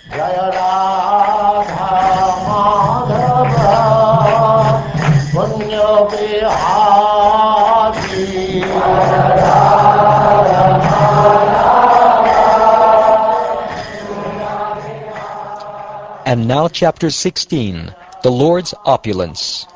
Jaya Radha Madhava Punya Bihari And now chapter 16, the Lord's Opulence.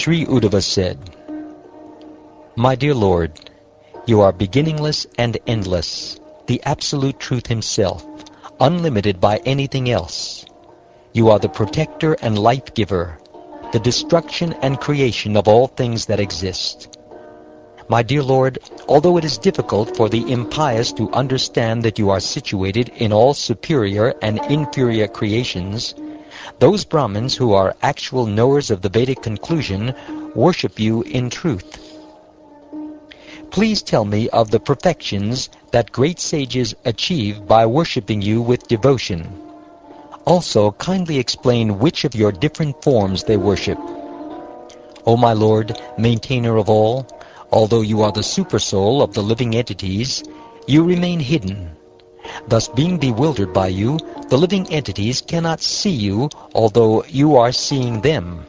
Sri Uddhava said, My dear Lord, you are beginningless and endless, the Absolute Truth Himself, unlimited by anything else. You are the protector and life-giver, the destruction and creation of all things that exist. My dear Lord, although it is difficult for the impious to understand that you are situated in all superior and inferior creations, those Brahmins who are actual knowers of the Vedic conclusion worship you in truth. Please tell me of the perfections that great sages achieve by worshipping you with devotion. Also, kindly explain which of your different forms they worship. O my Lord, maintainer of all, although you are the supersoul of the living entities, you remain hidden. Thus, being bewildered by you, the living entities cannot see you, although you are seeing them.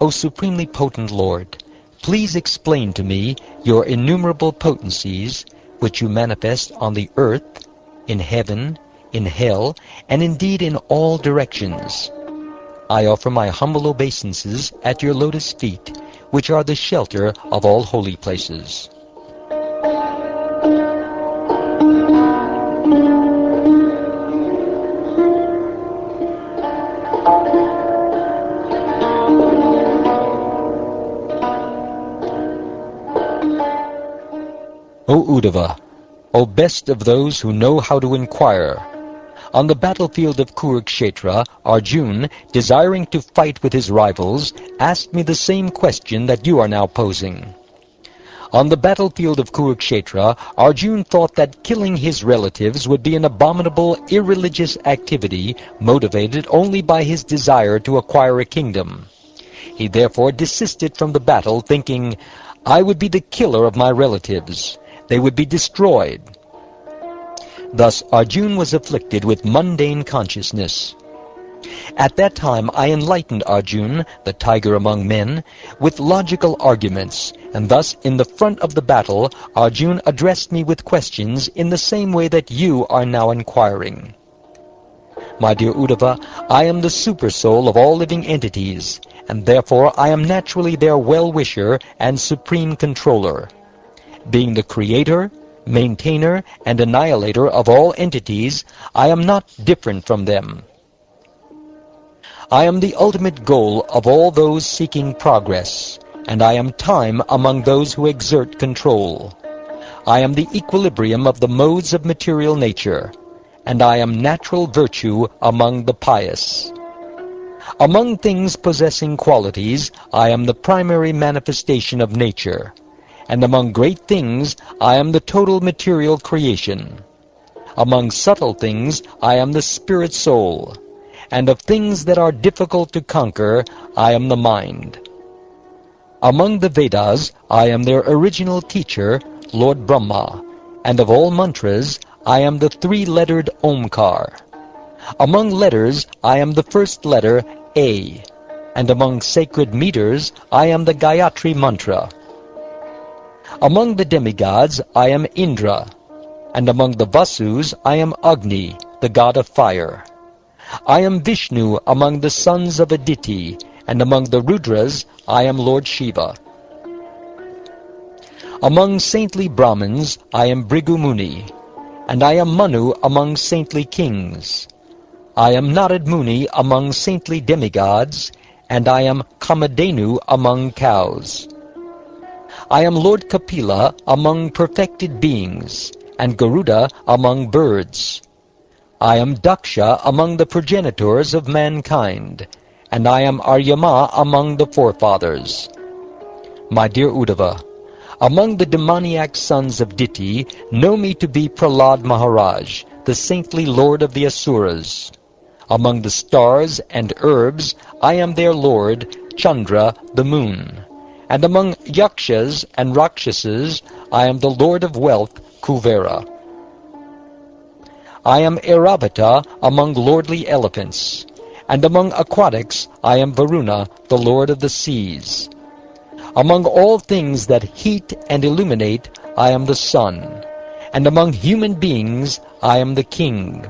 O supremely potent Lord, please explain to me your innumerable potencies, which you manifest on the earth, in heaven, in hell, and indeed in all directions. I offer my humble obeisances at your lotus feet, which are the shelter of all holy places. O Uddhava, O best of those who know how to inquire, on the battlefield of Kurukshetra, Arjuna, desiring to fight with his rivals, asked me the same question that you are now posing. On the battlefield of Kurukshetra, Arjuna thought that killing his relatives would be an abominable, irreligious activity motivated only by his desire to acquire a kingdom. He therefore desisted from the battle, thinking, I would be the killer of my relatives. They would be destroyed. Thus Arjuna was afflicted with mundane consciousness. At that time I enlightened Arjuna, the tiger among men, with logical arguments, and thus in the front of the battle Arjuna addressed me with questions in the same way that you are now inquiring. My dear Uddhava, I am the supersoul of all living entities, and therefore I am naturally their well-wisher and supreme controller. Being the creator, maintainer, and annihilator of all entities, I am not different from them. I am the ultimate goal of all those seeking progress, and I am time among those who exert control. I am the equilibrium of the modes of material nature, and I am natural virtue among the pious. Among things possessing qualities, I am the primary manifestation of nature, and among great things, I am the total material creation. Among subtle things, I am the spirit soul, and of things that are difficult to conquer, I am the mind. Among the Vedas, I am their original teacher, Lord Brahma, and of all mantras, I am the three-lettered Omkar. Among letters, I am the first letter, A, and among sacred meters, I am the Gayatri mantra. Among the demigods, I am Indra, and among the Vasus, I am Agni, the god of fire. I am Vishnu among the sons of Aditi, and among the Rudras, I am Lord Shiva. Among saintly Brahmins, I am Bhrigu Muni, and I am Manu among saintly kings. I am Narad Muni among saintly demigods, and I am Kamadhenu among cows. I am Lord Kapila among perfected beings, and Garuda among birds. I am Daksha among the progenitors of mankind, and I am Aryama among the forefathers. My dear Uddhava, among the demoniac sons of Diti, know me to be Prahlad Maharaj, the saintly lord of the Asuras. Among the stars and herbs, I am their lord, Chandra, the moon. And among yakshas and rakshasas, I am the lord of wealth, Kuvera. I am Airavata among lordly elephants, and among aquatics I am Varuna, the lord of the seas. Among all things that heat and illuminate, I am the sun, and among human beings I am the king.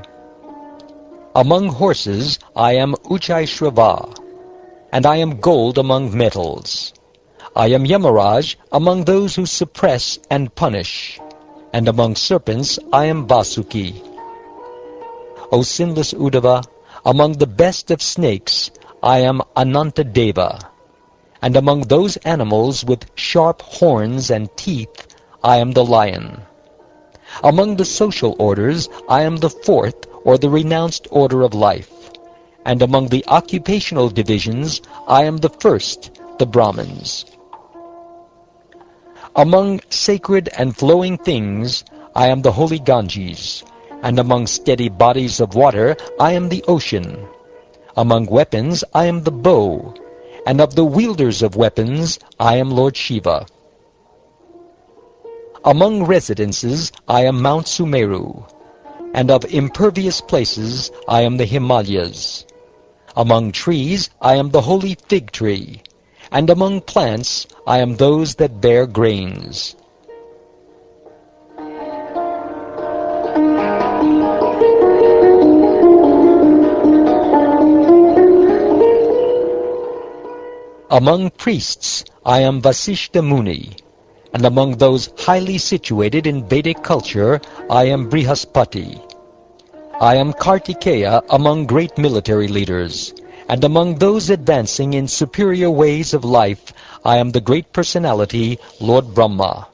Among horses I am Uchai-Shrava, and I am gold among metals. I am Yamaraj among those who suppress and punish, and among serpents I am Vasuki. O sinless Uddhava, among the best of snakes I am Anantadeva, and among those animals with sharp horns and teeth I am the lion. Among the social orders I am the fourth, or the renounced order of life, and among the occupational divisions I am the first, the Brahmins. Among sacred and flowing things I am the holy Ganges, and among steady bodies of water I am the ocean. Among weapons I am the bow, and of the wielders of weapons I am Lord Shiva. Among residences I am Mount Sumeru, and of impervious places I am the Himalayas. Among trees I am the holy fig tree, and among plants I am those that bear grains. Among priests I am Vasishta Muni, and among those highly situated in Vedic culture I am Brihaspati. I am Kartikeya among great military leaders, and among those advancing in superior ways of life I am the great personality, Lord Brahma.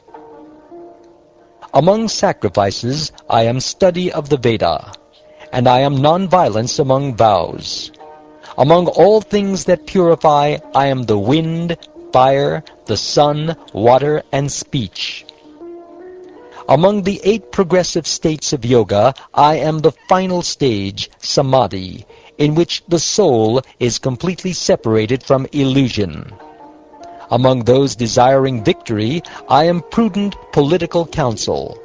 Among sacrifices I am study of the Veda, and I am non-violence among vows. Among all things that purify I am the wind, fire, the sun, water, and speech. Among the 8 progressive states of yoga, I am the final stage, samadhi, in which the soul is completely separated from illusion. Among those desiring victory, I am prudent political counsel.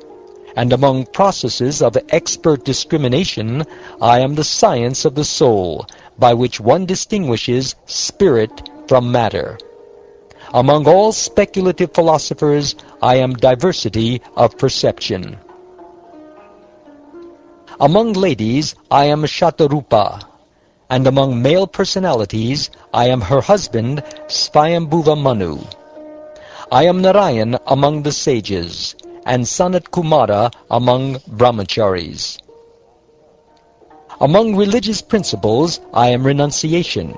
And among processes of expert discrimination, I am the science of the soul, by which one distinguishes spirit from matter. Among all speculative philosophers, I am diversity of perception. Among ladies, I am Shatarupa, and among male personalities, I am her husband, Svayambhuva Manu. I am Narayan among the sages, and Sanat Kumara among brahmacharis. Among religious principles, I am renunciation,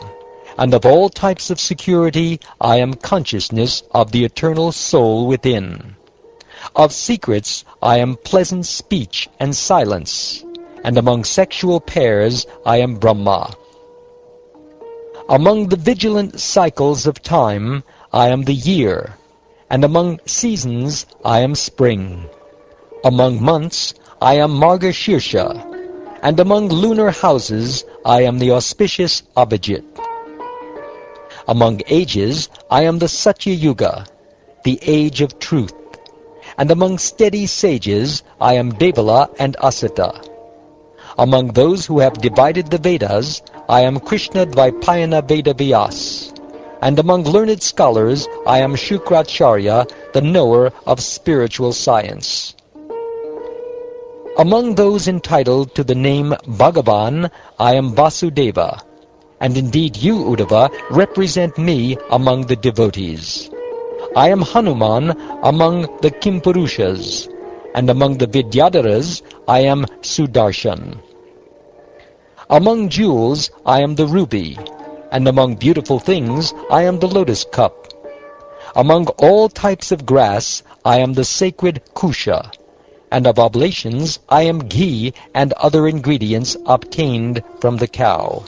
and of all types of security, I am consciousness of the eternal soul within. Of secrets, I am pleasant speech and silence, and among sexual pairs, I am Brahma. Among the vigilant cycles of time, I am the year, and among seasons, I am spring. Among months, I am Margashirsha, and among lunar houses, I am the auspicious Abhijit. Among ages, I am the Satya Yuga, the age of truth, and among steady sages, I am Devala and Asita. Among those who have divided the Vedas, I am Krishna Dvaipayana Veda Vyas, and among learned scholars, I am Shukracharya, the knower of spiritual science. Among those entitled to the name Bhagavan, I am Vasudeva, and indeed you, Uddhava, represent me among the devotees. I am Hanuman among the Kimpurushas, and among the Vidyadharas I am Sudarshan. Among jewels I am the ruby, and among beautiful things I am the lotus cup. Among all types of grass, I am the sacred kusha, and of oblations I am ghee and other ingredients obtained from the cow.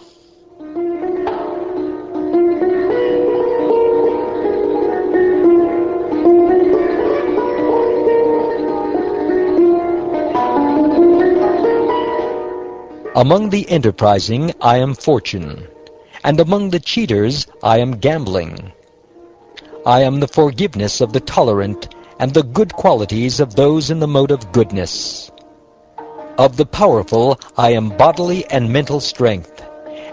Among the enterprising I am fortune, and among the cheaters I am gambling. I am the forgiveness of the tolerant, and the good qualities of those in the mode of goodness. Of the powerful I am bodily and mental strength,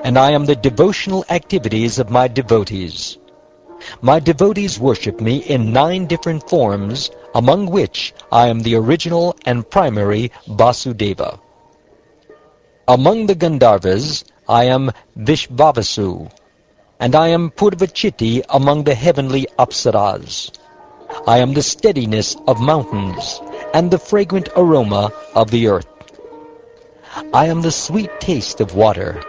and I am the devotional activities of my devotees. My devotees worship me in 9 different forms, among which I am the original and primary Vasudeva. Among the Gandharvas I am Vishvavasu, and I am Purvachiti among the heavenly Apsaras. I am the steadiness of mountains, and the fragrant aroma of the earth. I am the sweet taste of water,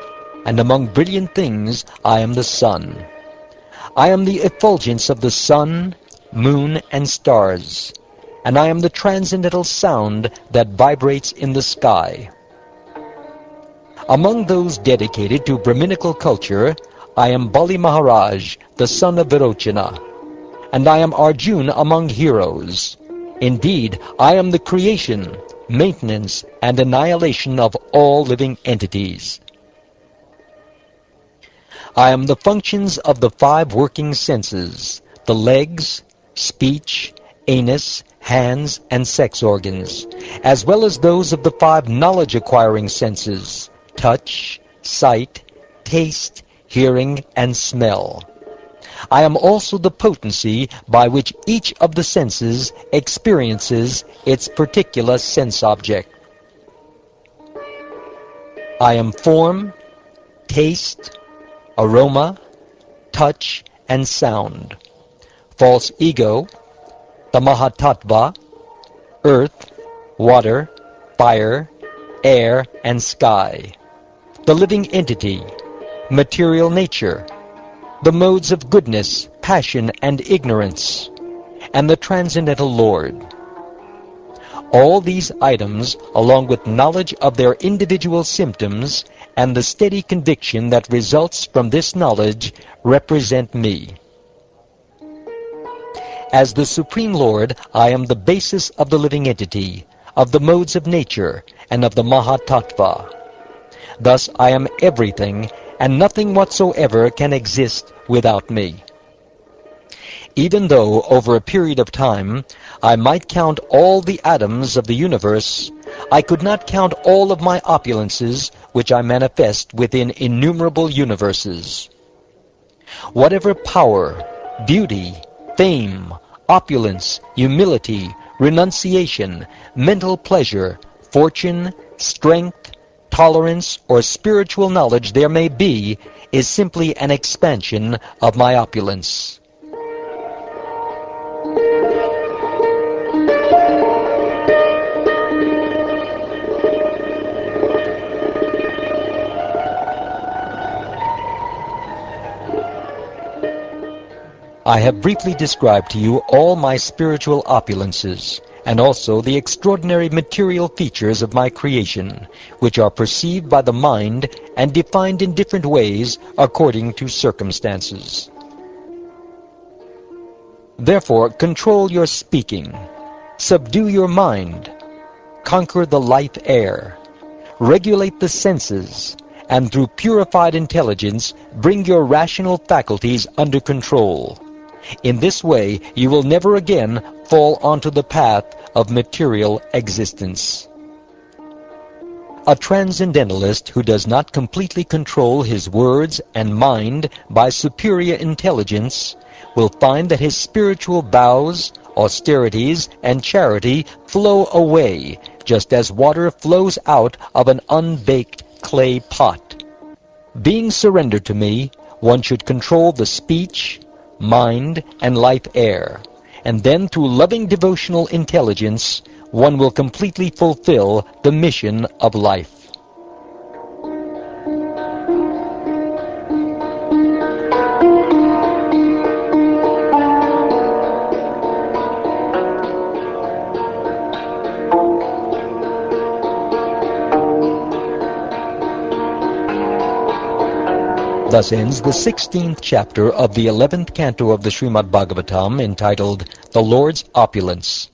and among brilliant things I am the sun. I am the effulgence of the sun, moon, and stars, and I am the transcendental sound that vibrates in the sky. Among those dedicated to Brahminical culture, I am Bali Maharaj, the son of Virochana, and I am Arjuna among heroes. Indeed, I am the creation, maintenance, and annihilation of all living entities. I am the functions of the 5 working senses, the legs, speech, anus, hands, and sex organs, as well as those of the 5 knowledge-acquiring senses, touch, sight, taste, hearing, and smell. I am also the potency by which each of the senses experiences its particular sense object. I am form, taste, aroma, touch, and sound, false ego, the Mahatattva, earth, water, fire, air, and sky, the living entity, material nature, the modes of goodness, passion, and ignorance, and the transcendental Lord. All these items, along with knowledge of their individual symptoms and the steady conviction that results from this knowledge, represent me. As the Supreme Lord, I am the basis of the living entity, of the modes of nature, and of the Mahatattva. Thus I am everything, and nothing whatsoever can exist without me. Even though, over a period of time, I might count all the atoms of the universe, I could not count all of my opulences, which I manifest within innumerable universes. Whatever power, beauty, fame, opulence, humility, renunciation, mental pleasure, fortune, strength, tolerance, or spiritual knowledge there may be, is simply an expansion of my opulence. I have briefly described to you all my spiritual opulences, and also the extraordinary material features of my creation, which are perceived by the mind and defined in different ways according to circumstances. Therefore, control your speaking, subdue your mind, conquer the life air, regulate the senses, and through purified intelligence bring your rational faculties under control. In this way, you will never again fall onto the path of material existence. A transcendentalist who does not completely control his words and mind by superior intelligence will find that his spiritual vows, austerities, and charity flow away, just as water flows out of an unbaked clay pot. Being surrendered to me, one should control the speech, mind, and life air, and then through loving devotional intelligence, one will completely fulfill the mission of life. Thus ends the 16th chapter of the 11th canto of the Srimad Bhagavatam, entitled The Lord's Opulence.